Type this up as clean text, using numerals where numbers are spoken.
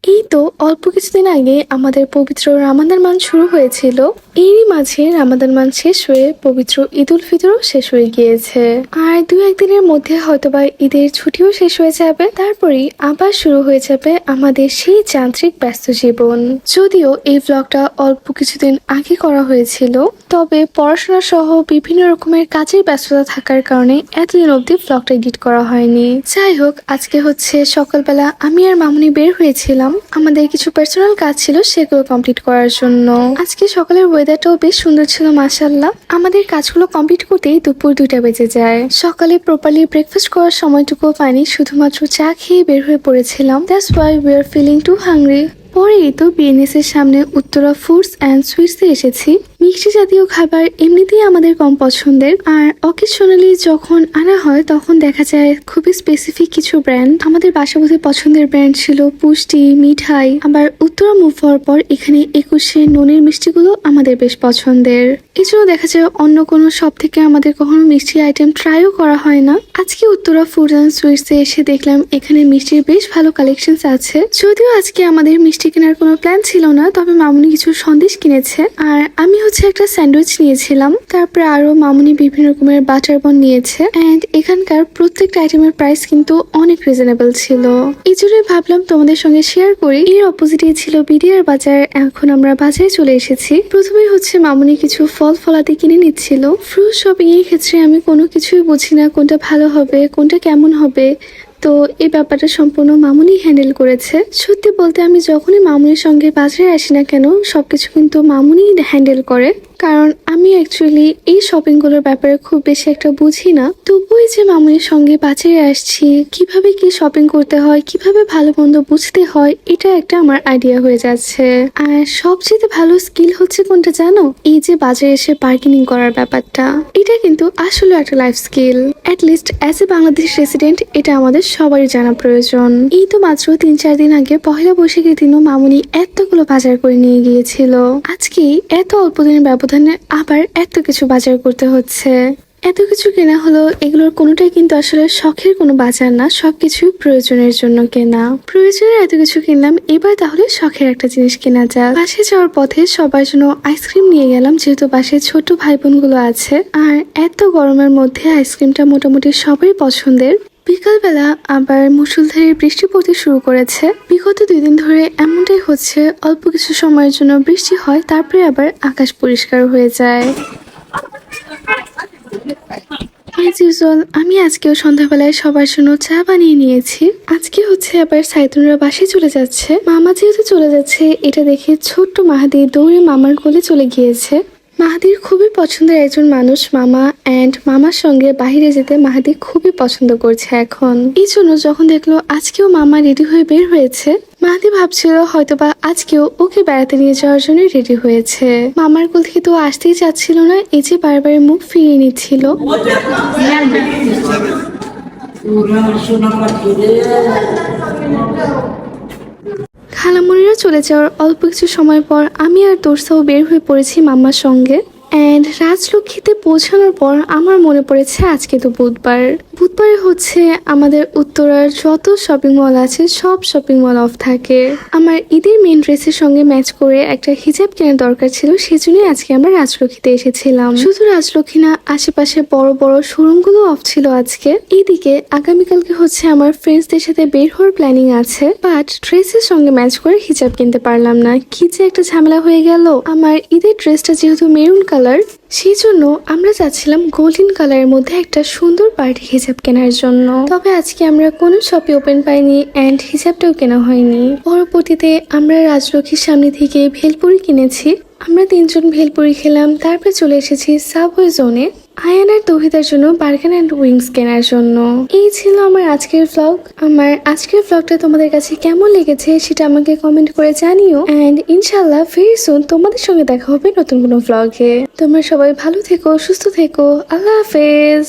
এই তো অল্প কিছুদিন আগে আমাদের পবিত্র রামাদান মাস শুরু হয়েছিল। এরই মাঝে রামাদান মাস শেষ হয়ে পবিত্র ঈদ উল ফিতরও শেষ হয়ে গিয়েছে। আর দু একদিনের মধ্যে হয়তোবা ঈদের ছুটিও শেষ হয়ে যাবে, তারপরেই আবার শুরু হয়ে যাবে আমাদের সেই যান্ত্রিক ব্যস্ত জীবন। যদিও এই ব্লগটা অল্প কিছুদিন আগে করা হয়েছিল, তবে পড়াশোনা সহ বিভিন্ন রকমের কাজের ব্যস্ততা থাকার কারণে এতদিন অবধি ব্লগটা এডিট করা হয়নি। যাই হোক, আজকে হচ্ছে সকালবেলা আমি আর মামুনি বের হয়েছিলাম আমাদের কিছু পার্সোনাল কাজ ছিল সেগুলো কমপ্লিট করার জন্য। আজকে সকালের ওয়েদারটাও বেশ সুন্দর ছিল মাশাআল্লাহ। আমাদের কাজগুলো কমপ্লিট করতেই দুপুর 2টা বেজে যায়। সকালে প্রপারলি ব্রেকফাস্ট করার সময়টুকু পাইনি, শুধুমাত্র চা খেয়ে বের হয়ে পড়েছিলাম। That's why we are feeling to hungry. পরেই তো বিএনএস এর সামনে উত্তরা ফুডস অ্যান্ড সুইটসে এসেছি। মিষ্টি জাতীয় খাবার এমনিতেই আমাদের কম পছন্দের, আর অকেশনালি যখন আনা হয় তখন দেখা যায় খুবই স্পেসিফিক কিছু ব্র্যান্ড। আমাদের বাসাবোধে পছন্দের ব্র্যান্ড ছিল পুষ্টি, মিঠাই। আবার উত্তরা মুভ হওয়ার পর এখানে 21শে ননির মিষ্টিগুলো আমাদের বেশ পছন্দের। এই জন্য দেখা যায় অন্য কোনো শপ থেকে আমাদের কখনো মিষ্টি আইটেম ট্রাইও করা হয় না। আজকে উত্তরা ফুড অ্যান্ড সুইটসে এসে দেখলাম এখানে মিষ্টির বেশ ভালো কালেকশন আছে। যদিও আজকে আমাদের মিষ্টি কেনার কোনো প্ল্যান ছিল না, তবে মামুনি কিছু সন্দেশ কিনেছে আর আমি একটা স্যান্ডউইচ নিয়েছিলাম। তারপরে আরো মামুনি বিভিন্ন রকমের বাটার বন নিয়েছে। এন্ড এখানকার প্রত্যেকটা আইটেমের প্রাইস কিন্তু অনেক রিজনেবল ছিল। এই জন্যই ভাবলাম তোমাদের সঙ্গে শেয়ার করি। এর অপোজিটে ছিল বিডিআর বাজার। এখন আমরা বাজারে চলে এসেছি। প্রথমেই মামুনি কিছু ফল ফলাদি কিনে নিচ্ছিল। ফ্রুট শপিং এর ক্ষেত্রে আমি কোনো কিছুই বুঝি না কোনটা ভালো হবে কোনটা কেমন হবে, তো এই ব্যাপারটা সম্পূর্ণ মামুনি হ্যান্ডেল করেছে। সত্যি বলতে আমি যখনই মামুনির সঙ্গে বাজারে আসি না কেন সবকিছু কিন্তু মামুনি হ্যান্ডেল করে, কারণ আমি অ্যাকচুয়ালি এই শপিং গুলোর ব্যাপারে খুব বেশি একটা বুঝি না। তবুই যে মামুনির সঙ্গে বাজারে আসছি, কিভাবে কি শপিং করতে হয়, কিভাবে ভালো মন্দ বুঝতে হয়, এটা একটা আমার আইডিয়া হয়ে যাচ্ছে। আর সবচেয়ে ভালো স্কিল হচ্ছে কোনটা জানো? এই যে বাজারে এসে বার্গেনিং করার ব্যাপারটা, এটা কিন্তু আসলে একটা life skill. At least as a Bangladesh resident এটা আমাদের সবারই জানা প্রয়োজন। এই তো মাত্র 3-4 দিন আগে পহেলা বৈশাখের দিনও মামুনি এতগুলো বাজার করে নিয়ে গিয়েছিল। আজকে এত অল্প দিনের ব্যবধানে আবার এত কিছু বাজার করতে হচ্ছে। এত কিছু কেনা হলো, এগুলোর কোনোটাই কিন্তু আসলে শখের কোনো বাজার না, সবকিছুই প্রয়োজনের জন্য কেনা। প্রয়োজনের এত কিছু কিনলাম, এবার তাহলে শখের একটা জিনিস কেনা যাক। বাসায় যাওয়ার পথে সবার জন্য আইসক্রিম নিয়ে গেলাম, যেহেতু বাসায় ছোট ভাই বোন গুলো আছে। আর এত গরমের মধ্যে আইসক্রিমটা মোটামুটি সবারই পছন্দের। বিকালবেলা আবার মুষলধারে বৃষ্টি পড়তে শুরু করেছে। বিগত 2 দিন ধরে এমনটাই হচ্ছে, অল্প কিছু সময়ের জন্য বৃষ্টি হয়, তারপরে আবার আকাশ পরিষ্কার হয়ে যায়। আমি আজকেও সন্ধ্যাবেলায় সবার জন্য চা বানিয়ে নিয়েছি। আজকে আবার সাইতুনরা বাসায় চলে যাচ্ছে। মামা যেহেতু চলে যাচ্ছে এটা দেখে ছোট্ট মাহাদি দৌড়ে মামার কোলে চলে গিয়েছে। মাহাদির খুবই পছন্দের একজন মানুষ মামা, অ্যান্ড মামার সঙ্গে বাইরে যেতে মাহাদি খুবই পছন্দ করছে এখন। এই জন্য যখন দেখলো আজকেও মামা রেডি হয়ে বের হয়েছে, মাহাদি ভাবছিল হয়তোবা আজকেও ওকে বেড়াতে নিয়ে যাওয়ার জন্য রেডি হয়েছে। মামার কোল থেকে তো আসতেই চাচ্ছিল না, এই যে বারবার মুখ ফিরিয়ে নিচ্ছিল। খালামণিরা চলে যাওয়ার অল্প কিছু সময় পর আমি আর তোরসাও বের হয়ে পড়েছি মাম্মার সঙ্গে। অ্যান্ড রাজলক্ষ্মীতে পৌঁছানোর পর আমার মনে পড়েছে আজকে তো বুধবারে আমাদের উত্তরার যত শপিং মল আছে সব শপিং মল অফ থাকে। আমার ঈদের মেন ড্রেসের সঙ্গে ম্যাচ করে একটা হিজাব কেনার দরকার ছিল, সেজন্যই আজকে আমরা রাজলক্ষ্মীতে এসেছিলাম। শুধু রাজলক্ষ্মী না, আশেপাশে বড় বড় শোরুম গুলো অফ ছিল আজকে। এইদিকে আগামীকালকে আমার ফ্রেন্ডসদের সাথে বের হওয়ার প্ল্যানিং আছে, বাট ড্রেসের সঙ্গে ম্যাচ করে হিজাব কিনতে পারলাম না। কি যে একটা ঝামেলা হয়ে গেল। আমার ঈদের ড্রেসটা যেহেতু মেরুন কালার, সেই জন্য আমরা চাচ্ছিলাম গোল্ডেন কালারের মধ্যে একটা সুন্দর পার্টি হিজাব কেনার জন্য। তবে আজকে আমরা কোনো শপে ওপেন পাইনি, অ্যান্ড হিজাবটাও কেনা হয়নি। পরবর্তীতে আমরা রাজলক্ষ্মীর সামনে থেকে ভেলপুরি কিনেছি। আমরা 3 জন ভেলপুরি খেলাম, তারপরে চলে এসেছি সাবওয়ে জোনে আয়ান আর তৌহিদার জন্য বার্গার অ্যান্ড উইংস কেনার জন্য। এই ছিল আমার আজকের ভ্লগ। আমার আজকের ভ্লগটা তোমাদের কাছে কেমন লেগেছে সেটা আমাকে কমেন্ট করে জানিও। অ্যান্ড ইনশাল্লাহ ভেরি সুন তোমাদের সঙ্গে দেখা হবে নতুন কোনো ভ্লগে। তোমরা সবাই ভালো থেকো, সুস্থ থেকো। আল্লাহ হাফেজ।